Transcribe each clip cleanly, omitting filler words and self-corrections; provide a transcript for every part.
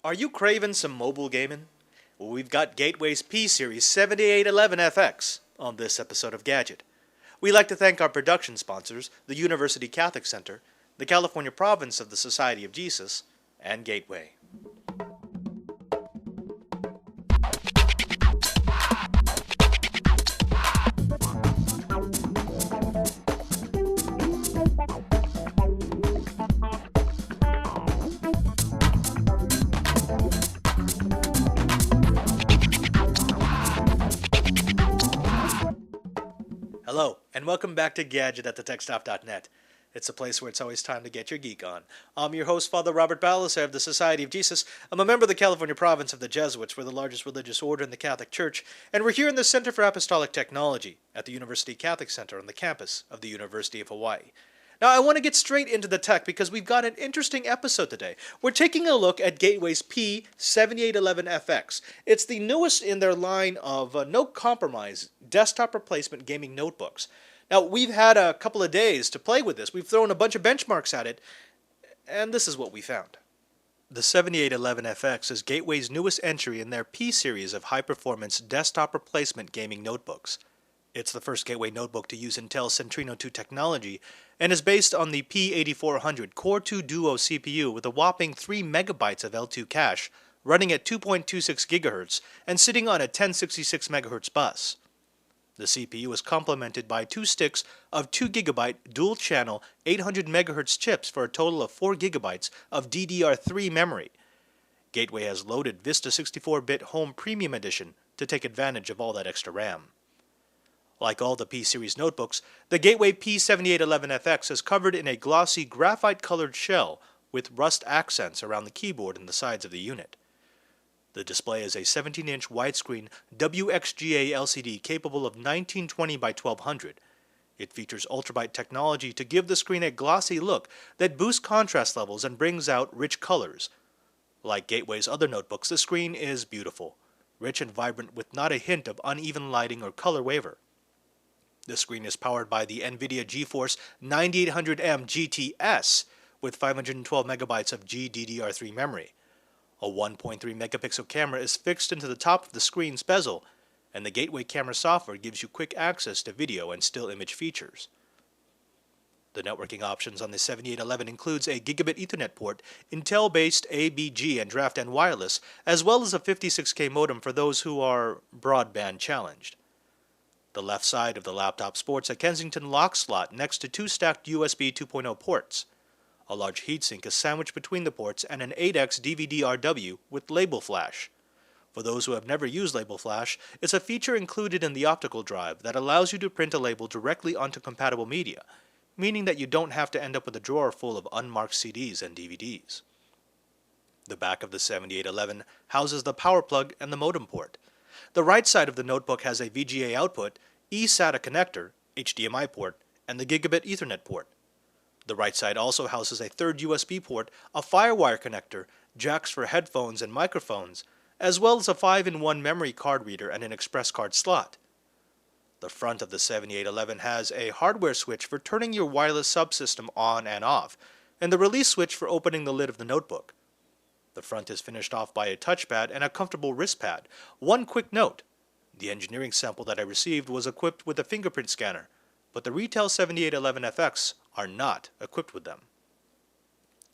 Are you craving some mobile gaming? Well, we've got Gateway's P-7811FX on this episode of Gadget. We'd like to thank our production sponsors, the University Catholic Center, the California Province of the Society of Jesus, and Gateway. Hello, and welcome back to Gadget at thetechstop.net. It's a place where it's always time to get your geek on. I'm your host, Father Robert Ballecer of the Society of Jesus. I'm a member of the California Province of the Jesuits. We're the largest religious order in the Catholic Church, and we're here in the Center for Apostolic Technology at the University Catholic Center on the campus of the University of Hawaii. Now, I want to get straight into the tech because we've got an interesting episode today. We're taking a look at Gateway's P-7811FX. It's the newest in their line of no-compromise desktop replacement gaming notebooks. Now, we've had a couple of days to play with this. We've thrown a bunch of benchmarks at it, and this is what we found. The 7811FX is Gateway's newest entry in their P-series of high-performance desktop replacement gaming notebooks. It's the first Gateway notebook to use Intel's Centrino 2 technology and is based on the P8400 Core 2 Duo CPU with a whopping 3 megabytes of L2 cache, running at 2.26 GHz and sitting on a 1066 MHz bus. The CPU is complemented by 2 sticks of 2 GB dual-channel 800 MHz chips for a total of 4 GB of DDR3 memory. Gateway has loaded Vista 64-bit Home Premium Edition to take advantage of all that extra RAM. Like all the P-series notebooks, the Gateway P7811FX is covered in a glossy graphite-colored shell with rust accents around the keyboard and the sides of the unit. The display is a 17-inch widescreen WXGA LCD capable of 1920 by 1200. It features ultrabright technology to give the screen a glossy look that boosts contrast levels and brings out rich colors. Like Gateway's other notebooks, the screen is beautiful, rich and vibrant with not a hint of uneven lighting or color waver. The screen is powered by the NVIDIA GeForce 9800M GTS with 512 megabytes of GDDR3 memory. A 1.3 megapixel camera is fixed into the top of the screen's bezel, and the Gateway camera software gives you quick access to video and still image features. The networking options on the 7811 includes a gigabit Ethernet port, Intel-based ABG and Draft N wireless, as well as a 56K modem for those who are broadband challenged. The left side of the laptop sports a Kensington lock slot next to 2 stacked USB 2.0 ports. A large heatsink is sandwiched between the ports and an 8X DVD-RW with label flash. For those who have never used label flash, it's a feature included in the optical drive that allows you to print a label directly onto compatible media, meaning that you don't have to end up with a drawer full of unmarked CDs and DVDs. The back of the 7811 houses the power plug and the modem port. The right side of the notebook has a VGA output, eSATA connector, HDMI port, and the gigabit Ethernet port. The right side also houses a third USB port, a FireWire connector, jacks for headphones and microphones, as well as a 5-in-1 memory card reader and an express card slot. The front of the 7811 has a hardware switch for turning your wireless subsystem on and off, and the release switch for opening the lid of the notebook. The front is finished off by a touchpad and a comfortable wrist pad. One quick note: the engineering sample that I received was equipped with a fingerprint scanner, but the retail 7811FX are not equipped with them.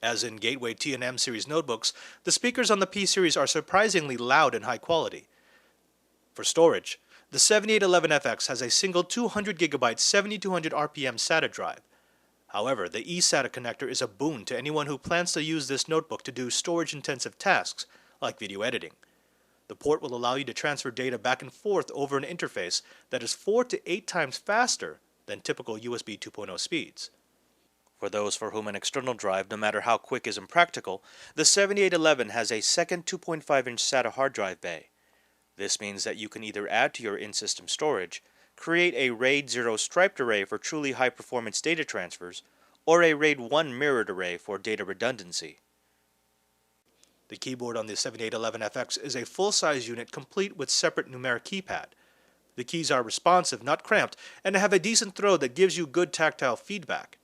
As in Gateway T&M series notebooks, the speakers on the P-series are surprisingly loud and high quality. For storage, the 7811FX has a single 200GB 7200 RPM SATA drive. However, the eSATA connector is a boon to anyone who plans to use this notebook to do storage-intensive tasks, like video editing. The port will allow you to transfer data back and forth over an interface that is 4 to 8 times faster than typical USB 2.0 speeds. For those for whom an external drive, no matter how quick, is impractical, the 7811 has a second 2.5-inch SATA hard drive bay. This means that you can either add to your in-system storage, create a RAID 0 striped array for truly high-performance data transfers, or a RAID 1 mirrored array for data redundancy. The keyboard on the 7811FX is a full-size unit complete with separate numeric keypad. The keys are responsive, not cramped, and have a decent throw that gives you good tactile feedback.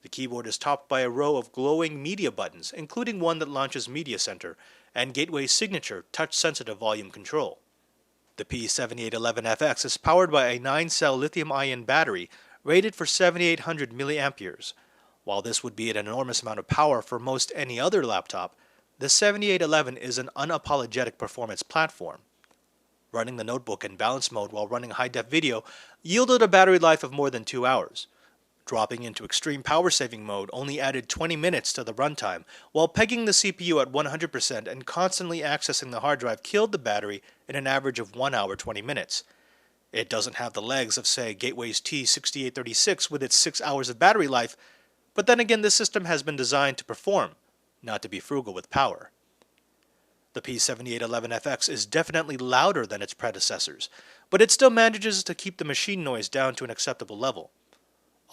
The keyboard is topped by a row of glowing media buttons, including one that launches Media Center, and Gateway's signature touch-sensitive volume control. The P7811FX is powered by a 9-cell lithium-ion battery rated for 7800 milliamperes. While this would be an enormous amount of power for most any other laptop, the 7811 is an unapologetic performance platform. Running the notebook in balance mode while running high-def video yielded a battery life of more than 2 hours. Dropping into extreme power-saving mode only added 20 minutes to the runtime, while pegging the CPU at 100% and constantly accessing the hard drive killed the battery in an average of 1 hour 20 minutes. It doesn't have the legs of, say, Gateway's T6836 with its 6 hours of battery life, but then again this system has been designed to perform, not to be frugal with power. The P7811FX is definitely louder than its predecessors, but it still manages to keep the machine noise down to an acceptable level.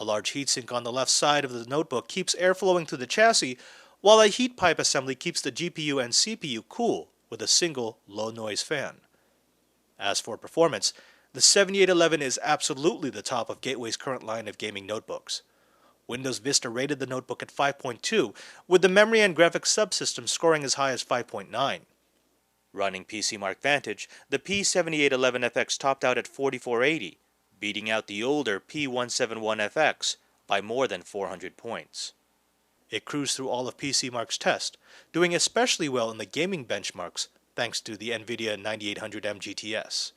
A large heatsink on the left side of the notebook keeps air flowing through the chassis, while a heat pipe assembly keeps the GPU and CPU cool with a single low-noise fan. As for performance, the 7811 is absolutely the top of Gateway's current line of gaming notebooks. Windows Vista rated the notebook at 5.2, with the memory and graphics subsystem scoring as high as 5.9. Running PCMark Vantage, the P7811FX topped out at 4480, beating out the older P171FX by more than 400 points. It cruised through all of PCMark's test, doing especially well in the gaming benchmarks thanks to the NVIDIA 9800M GTS.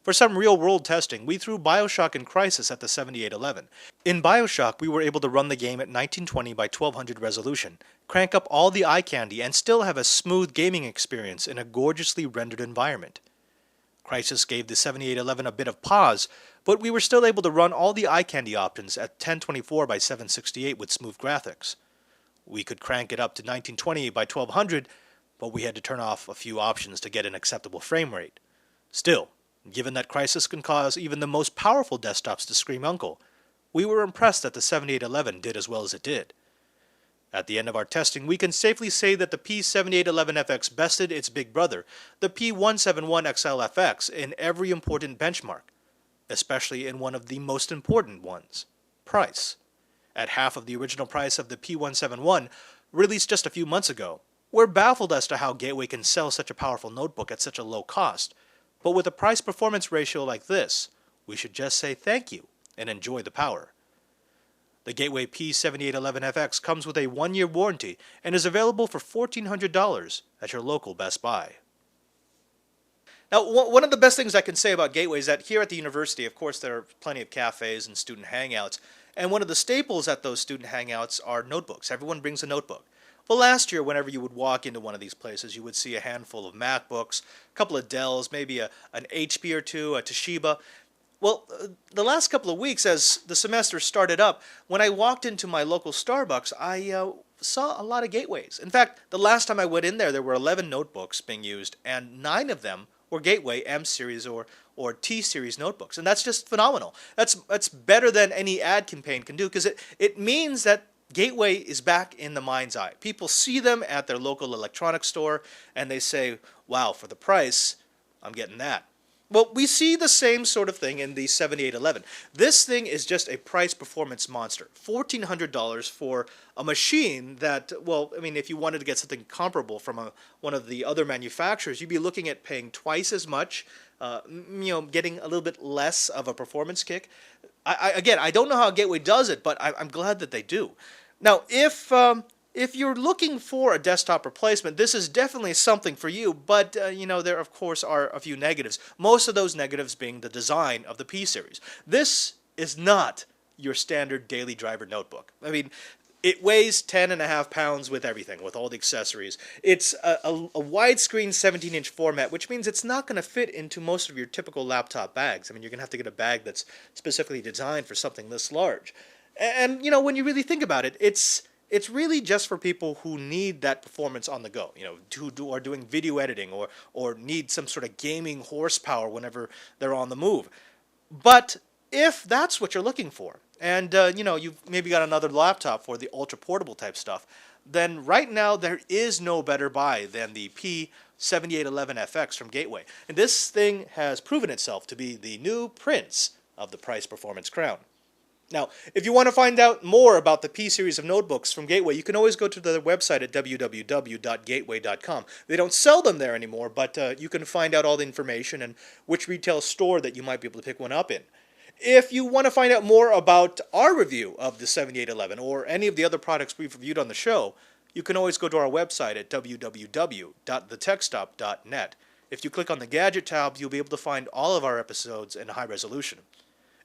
For some real-world testing, we threw Bioshock and Crysis at the 7811. In Bioshock, we were able to run the game at 1920 by 1200 resolution, crank up all the eye candy, and still have a smooth gaming experience in a gorgeously rendered environment. Crysis gave the 7811 a bit of pause, but we were still able to run all the eye candy options at 1024 by 768 with smooth graphics. We could crank it up to 1920 by 1200, but we had to turn off a few options to get an acceptable frame rate. Still, given that Crysis can cause even the most powerful desktops to scream uncle, we were impressed that the 7811 did as well as it did. At the end of our testing, we can safely say that the P7811FX bested its big brother, the P171XLFX, in every important benchmark, especially in one of the most important ones, price. At half of the original price of the P171, released just a few months ago, we're baffled as to how Gateway can sell such a powerful notebook at such a low cost, but with a price-performance ratio like this, we should just say thank you and enjoy the power. The Gateway P7811FX comes with a 1-year warranty and is available for $1,400 at your local Best Buy. Now, one of the best things I can say about Gateway is that here at the university, of course, there are plenty of cafes and student hangouts, and one of the staples at those student hangouts are notebooks. Everyone brings a notebook. Well, last year, whenever you would walk into one of these places, you would see a handful of MacBooks, a couple of Dells, maybe an HP or two, a Toshiba. Well, the last couple of weeks, as the semester started up, when I walked into my local Starbucks, I saw a lot of Gateways. In fact, the last time I went in there were 11 notebooks being used, and 9 of them were Gateway M-Series or T-Series notebooks. And that's just phenomenal. That's better than any ad campaign can do, because it means that Gateway is back in the mind's eye. People see them at their local electronics store, and they say, wow, for the price, I'm getting that. Well, we see the same sort of thing in the 7811. This thing is just a price-performance monster. $1,400 for a machine that, well, I mean, if you wanted to get something comparable from one of the other manufacturers, you'd be looking at paying twice as much, getting a little bit less of a performance kick. Again, I don't know how Gateway does it, but I'm glad that they do. Now, if you're looking for a desktop replacement, this is definitely something for you, but, there, of course, are a few negatives. Most of those negatives being the design of the P-Series. This is not your standard daily driver notebook. I mean, it weighs 10.5 pounds with everything, with all the accessories. It's a widescreen 17-inch format, which means it's not going to fit into most of your typical laptop bags. I mean, you're going to have to get a bag that's specifically designed for something this large. And, when you really think about it, it's really just for people who need that performance on the go, who are doing video editing or need some sort of gaming horsepower whenever they're on the move. But if that's what you're looking for, and, you've maybe got another laptop for the ultra-portable type stuff, then right now there is no better buy than the P7811FX from Gateway. And this thing has proven itself to be the new prince of the price-performance crown. Now, if you want to find out more about the P series of notebooks from Gateway, you can always go to their website at www.gateway.com. They don't sell them there anymore, but you can find out all the information and which retail store that you might be able to pick one up in. If you want to find out more about our review of the 7811 or any of the other products we've reviewed on the show, you can always go to our website at www.thetechstop.net. If you click on the Gadget tab, you'll be able to find all of our episodes in high resolution.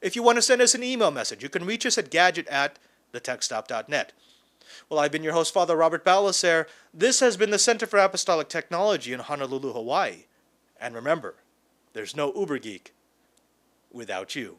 If you want to send us an email message, you can reach us at gadget@thetechstop.net. Well, I've been your host, Father Robert Ballecer. This has been the Center for Apostolic Technology in Honolulu, Hawaii. And remember, there's no Uber Geek without you.